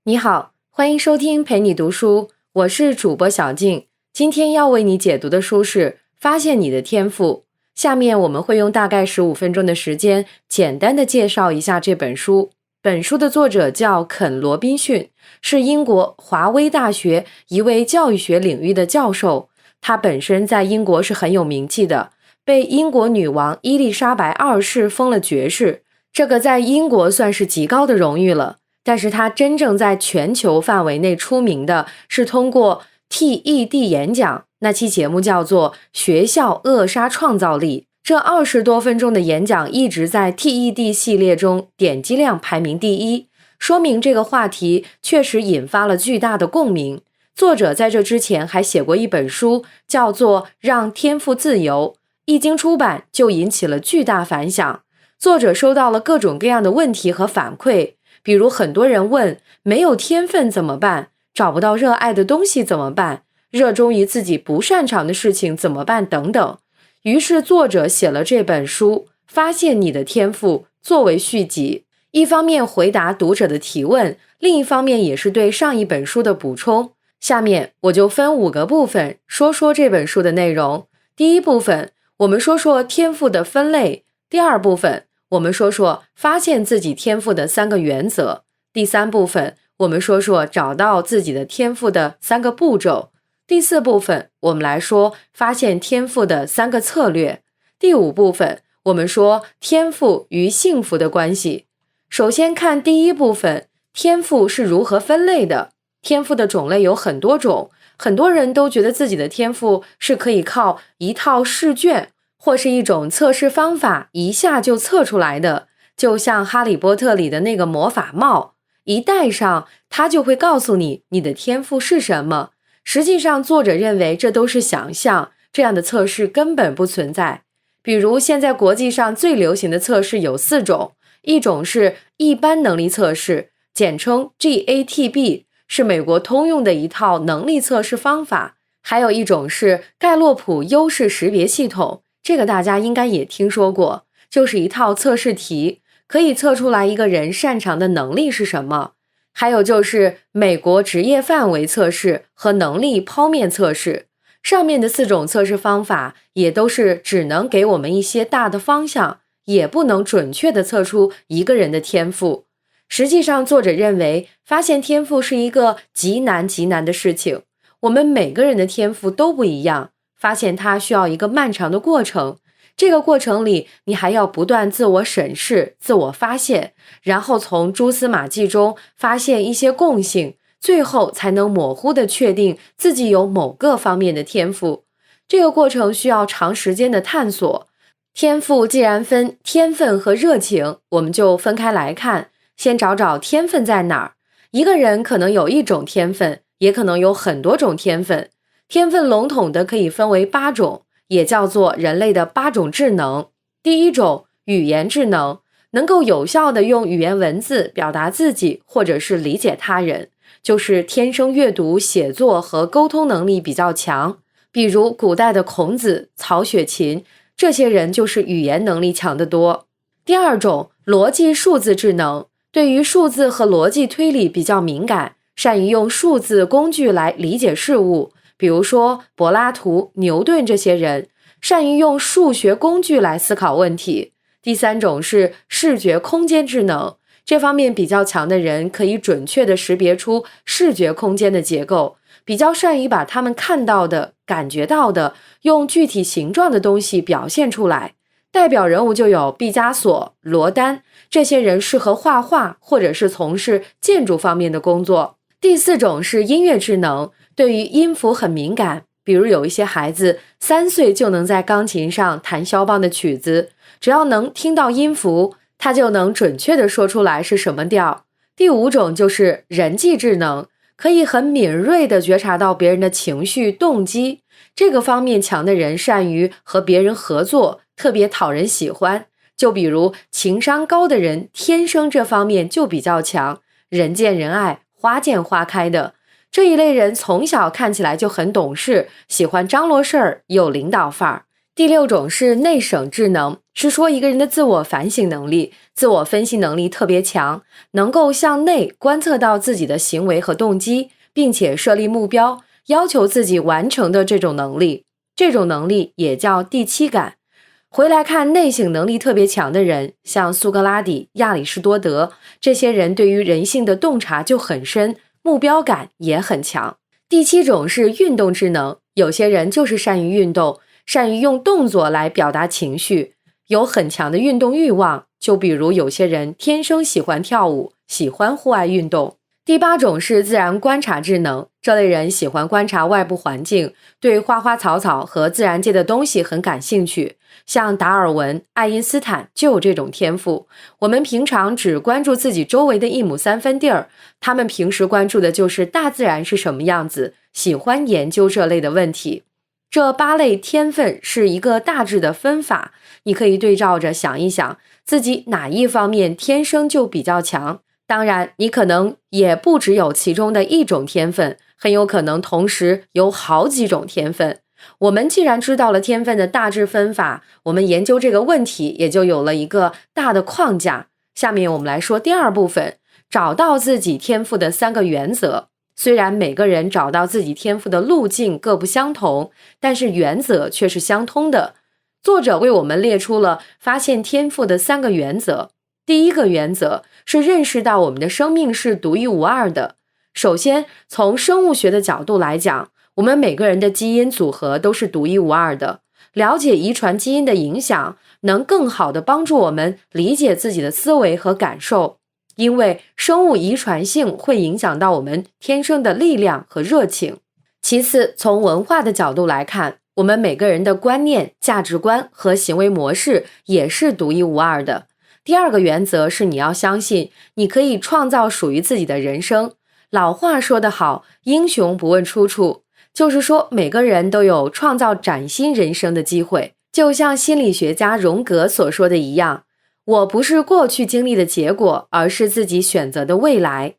你好，欢迎收听陪你读书，我是主播小静。今天要为你解读的书是《发现你的天赋》。下面我们会用大概15分钟的时间，简单的介绍一下这本书。本书的作者叫肯·罗宾逊，是英国华威大学一位教育学领域的教授。他本身在英国是很有名气的，被英国女王伊丽莎白二世封了爵士，这个在英国算是极高的荣誉了。但是他真正在全球范围内出名的是通过 TED 演讲，那期节目叫做学校扼杀创造力。这20多分钟的演讲一直在 TED 系列中点击量排名第一，说明这个话题确实引发了巨大的共鸣。作者在这之前还写过一本书，叫做《让天赋自由》，一经出版就引起了巨大反响。作者收到了各种各样的问题和反馈，比如很多人问，没有天分怎么办？找不到热爱的东西怎么办？热衷于自己不擅长的事情怎么办？等等。于是作者写了这本书《发现你的天赋》作为续集，一方面回答读者的提问，另一方面也是对上一本书的补充。下面我就分5个部分说说这本书的内容。第一部分，我们说说天赋的分类。第二部分，我们说说发现自己天赋的3个原则。第三部分，我们说说找到自己的天赋的3个步骤。第4部分，我们来说发现天赋的3个策略。第5部分，我们说天赋与幸福的关系。首先看第一部分，天赋是如何分类的。天赋的种类有很多种，很多人都觉得自己的天赋是可以靠一套试卷或是一种测试方法一下就测出来的，就像哈利波特里的那个魔法帽，一戴上它就会告诉你你的天赋是什么。实际上作者认为这都是想象，这样的测试根本不存在。比如现在国际上最流行的测试有4种，一种是一般能力测试，简称 GATB， 是美国通用的一套能力测试方法。还有一种是盖洛普优势识别系统，这个大家应该也听说过，就是一套测试题，可以测出来一个人擅长的能力是什么。还有就是美国职业范围测试和能力剖面测试。上面的4种测试方法也都是只能给我们一些大的方向，也不能准确地测出一个人的天赋。实际上作者认为发现天赋是一个极难的事情，我们每个人的天赋都不一样，发现它需要一个漫长的过程。这个过程里，你还要不断自我审视、自我发现，然后从蛛丝马迹中发现一些共性，最后才能模糊地确定自己有某个方面的天赋。这个过程需要长时间的探索。天赋既然分天分和热情，我们就分开来看，先找找天分在哪儿。一个人可能有1种天分，也可能有很多种天分。天分笼统的可以分为8种，也叫做人类的8种智能。第一种，语言智能，能够有效地用语言文字表达自己或者是理解他人，就是天生阅读、写作和沟通能力比较强。比如古代的孔子、曹雪芹，这些人就是语言能力强得多。第二种，逻辑数字智能，对于数字和逻辑推理比较敏感，善于用数字工具来理解事物。比如说柏拉图、牛顿这些人善于用数学工具来思考问题。第3种是视觉空间智能，这方面比较强的人可以准确地识别出视觉空间的结构，比较善于把他们看到的、感觉到的用具体形状的东西表现出来。代表人物就有毕加索、罗丹，这些人适合画画或者是从事建筑方面的工作。第4种是音乐智能，对于音符很敏感，比如有一些孩子3岁就能在钢琴上弹肖邦的曲子，只要能听到音符，他就能准确地说出来是什么调。第5种就是人际智能，可以很敏锐地觉察到别人的情绪、动机，这个方面强的人善于和别人合作，特别讨人喜欢。就比如情商高的人天生这方面就比较强，人见人爱，花见花开的。这一类人从小看起来就很懂事，喜欢张罗事儿，有领导范儿。第6种是内省智能，是说一个人的自我反省能力、自我分析能力特别强，能够向内观测到自己的行为和动机，并且设立目标，要求自己完成的这种能力。这种能力也叫第七感。回来看内省能力特别强的人，像苏格拉底、亚里士多德，这些人对于人性的洞察就很深，目标感也很强。第七种是运动智能，有些人就是善于运动，善于用动作来表达情绪，有很强的运动欲望，就比如有些人天生喜欢跳舞，喜欢户外运动。第八种是自然观察智能，这类人喜欢观察外部环境，对花花草草和自然界的东西很感兴趣，像达尔文、爱因斯坦就有这种天赋。我们平常只关注自己周围的一亩三分地儿，他们平时关注的就是大自然是什么样子，喜欢研究这类的问题。这8类天分是一个大致的分法，你可以对照着想一想，自己哪一方面天生就比较强。当然，你可能也不只有其中的一种天分，很有可能同时有好几种天分。我们既然知道了天分的大致分法，我们研究这个问题也就有了一个大的框架。下面我们来说第二部分，找到自己天赋的3个原则。虽然每个人找到自己天赋的路径各不相同，但是原则却是相通的。作者为我们列出了发现天赋的3个原则。第一个原则是认识到我们的生命是独一无二的。首先，从生物学的角度来讲，我们每个人的基因组合都是独一无二的。了解遗传基因的影响，能更好地帮助我们理解自己的思维和感受，因为生物遗传性会影响到我们天生的力量和热情。其次，从文化的角度来看，我们每个人的观念、价值观和行为模式也是独一无二的。第二个原则是你要相信你可以创造属于自己的人生。老话说得好，英雄不问出处，就是说每个人都有创造崭新人生的机会。就像心理学家荣格所说的一样，我不是过去经历的结果，而是自己选择的未来。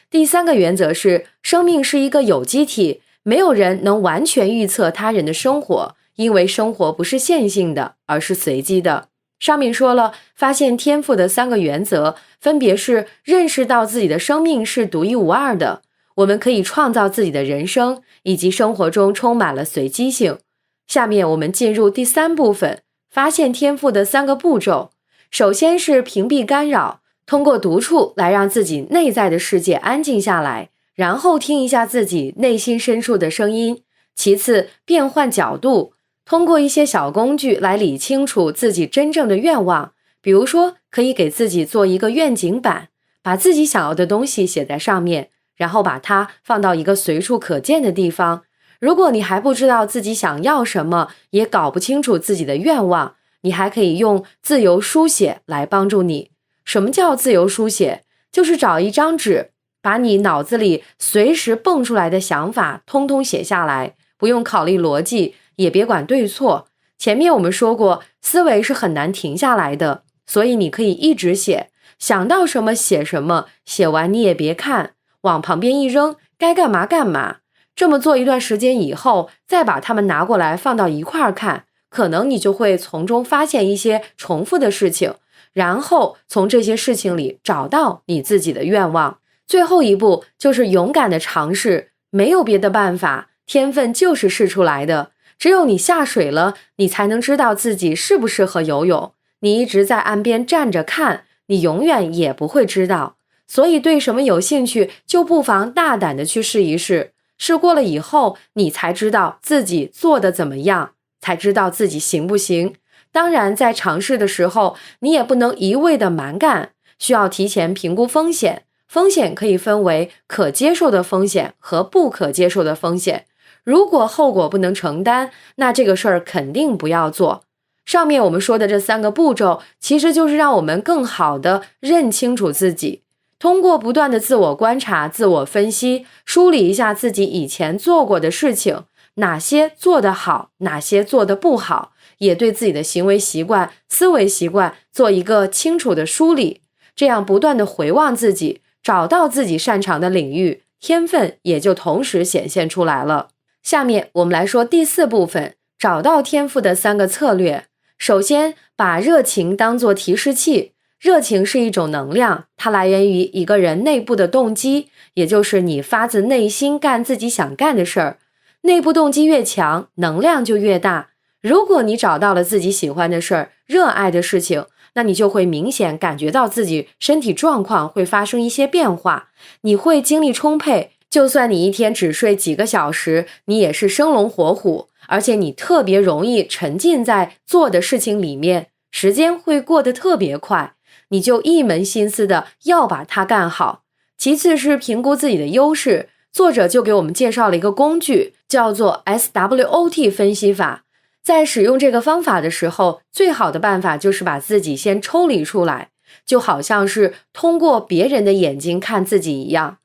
第三个原则是，生命是一个有机体，没有人能完全预测他人的生活，因为生活不是线性的，而是随机的。上面说了，发现天赋的3个原则，分别是认识到自己的生命是独一无二的，我们可以创造自己的人生，以及生活中充满了随机性。下面我们进入第3部分，发现天赋的3个步骤。首先是屏蔽干扰，通过独处来让自己内在的世界安静下来，然后听一下自己内心深处的声音。其次，变换角度，通过一些小工具来理清楚自己真正的愿望，比如说可以给自己做一个愿景板，把自己想要的东西写在上面，然后把它放到一个随处可见的地方。如果你还不知道自己想要什么，也搞不清楚自己的愿望，你还可以用自由书写来帮助你。什么叫自由书写？就是找一张纸，把你脑子里随时蹦出来的想法通通写下来，不用考虑逻辑，也别管对错。前面我们说过，思维是很难停下来的，所以你可以一直写，想到什么写什么，写完你也别看，往旁边一扔，该干嘛干嘛。这么做一段时间以后，再把它们拿过来放到一块儿看，可能你就会从中发现一些重复的事情，然后从这些事情里找到你自己的愿望。最后一步就是勇敢的尝试，没有别的办法，天分就是试出来的。只有你下水了，你才能知道自己适不适合游泳。你一直在岸边站着看，你永远也不会知道。所以对什么有兴趣，就不妨大胆的去试一试。试过了以后，你才知道自己做得怎么样，才知道自己行不行。当然，在尝试的时候，你也不能一味的蛮干，需要提前评估风险。风险可以分为可接受的风险和不可接受的风险。如果后果不能承担，那这个事儿肯定不要做。上面我们说的这3个步骤，其实就是让我们更好地认清楚自己。通过不断的自我观察、自我分析，梳理一下自己以前做过的事情，哪些做得好，哪些做得不好，也对自己的行为习惯、思维习惯做一个清楚的梳理。这样不断的回望自己，找到自己擅长的领域，天分也就同时显现出来了。下面我们来说第4部分，找到天赋的3个策略。首先，把热情当作提示器。热情是一种能量，它来源于一个人内部的动机，也就是你发自内心干自己想干的事儿。内部动机越强，能量就越大。如果你找到了自己喜欢的事儿，热爱的事情，那你就会明显感觉到自己身体状况会发生一些变化，你会精力充沛，就算你一天只睡几个小时，你也是生龙活虎，而且你特别容易沉浸在做的事情里面，时间会过得特别快，你就一门心思的要把它干好。其次是评估自己的优势，作者就给我们介绍了一个工具，叫做 SWOT 分析法。在使用这个方法的时候，最好的办法就是把自己先抽离出来，就好像是通过别人的眼睛看自己一样，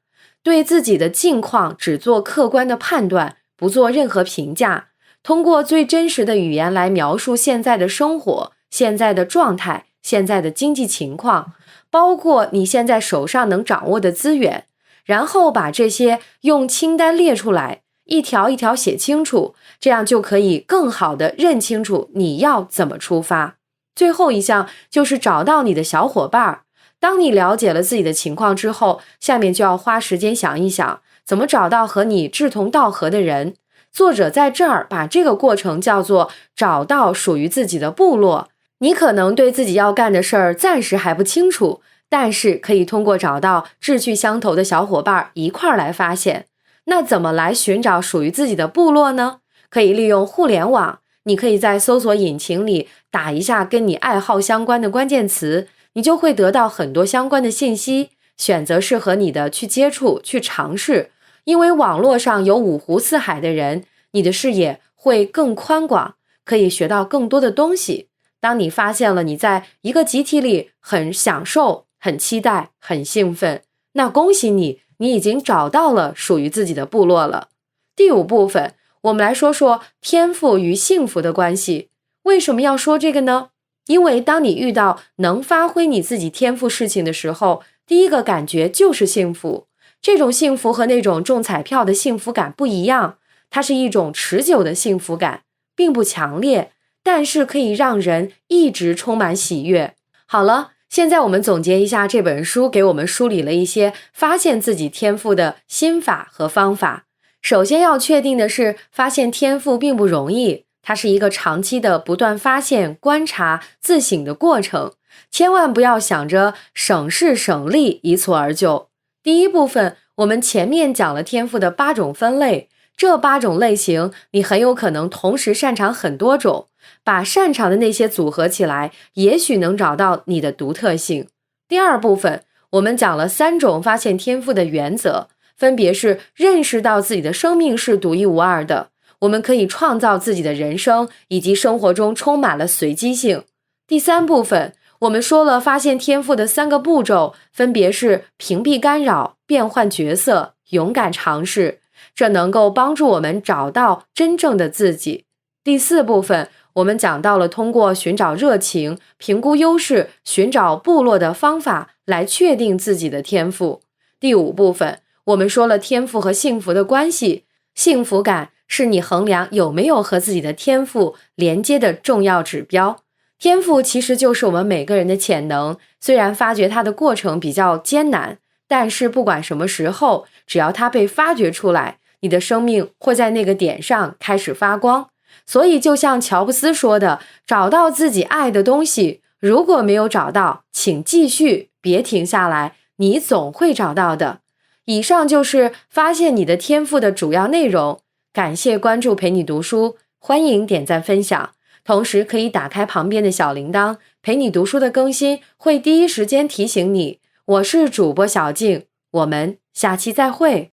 对自己的境况只做客观的判断，不做任何评价，通过最真实的语言来描述现在的生活、现在的状态、现在的经济情况，包括你现在手上能掌握的资源，然后把这些用清单列出来，一条一条写清楚，这样就可以更好地认清楚你要怎么出发。最后一项就是找到你的小伙伴。当你了解了自己的情况之后，下面就要花时间想一想，怎么找到和你志同道合的人。作者在这儿把这个过程叫做找到属于自己的部落。你可能对自己要干的事儿暂时还不清楚，但是可以通过找到志趣相投的小伙伴一块儿来发现。那怎么来寻找属于自己的部落呢？可以利用互联网，你可以在搜索引擎里打一下跟你爱好相关的关键词，你就会得到很多相关的信息，选择适合你的去接触、去尝试。因为网络上有五湖四海的人，你的视野会更宽广，可以学到更多的东西。当你发现了你在一个集体里很享受、很期待、很兴奋，那恭喜你，你已经找到了属于自己的部落了。第五部分，我们来说说天赋与幸福的关系。为什么要说这个呢？因为当你遇到能发挥你自己天赋事情的时候，第一个感觉就是幸福。这种幸福和那种中彩票的幸福感不一样，它是一种持久的幸福感，并不强烈，但是可以让人一直充满喜悦。好了，现在我们总结一下这本书给我们梳理了一些发现自己天赋的心法和方法。首先要确定的是，发现天赋并不容易，它是一个长期的不断发现、观察、自省的过程，千万不要想着省事省力一蹴而就。第一部分，我们前面讲了天赋的8种分类，这8种类型你很有可能同时擅长很多种，把擅长的那些组合起来，也许能找到你的独特性。第二部分，我们讲了3种发现天赋的原则，分别是认识到自己的生命是独一无二的，我们可以创造自己的人生，以及生活中充满了随机性。第3部分，我们说了发现天赋的3个步骤，分别是屏蔽干扰、变换角色、勇敢尝试，这能够帮助我们找到真正的自己。第4部分，我们讲到了通过寻找热情、评估优势、寻找部落的方法来确定自己的天赋。第5部分，我们说了天赋和幸福的关系，幸福感是你衡量有没有和自己的天赋连接的重要指标。天赋其实就是我们每个人的潜能，虽然发掘它的过程比较艰难，但是不管什么时候，只要它被发掘出来，你的生命会在那个点上开始发光。所以就像乔布斯说的，找到自己爱的东西，如果没有找到，请继续，别停下来，你总会找到的。以上就是发现你的天赋的主要内容，感谢关注陪你读书，欢迎点赞分享，同时可以打开旁边的小铃铛，陪你读书的更新会第一时间提醒你。我是主播小静，我们下期再会。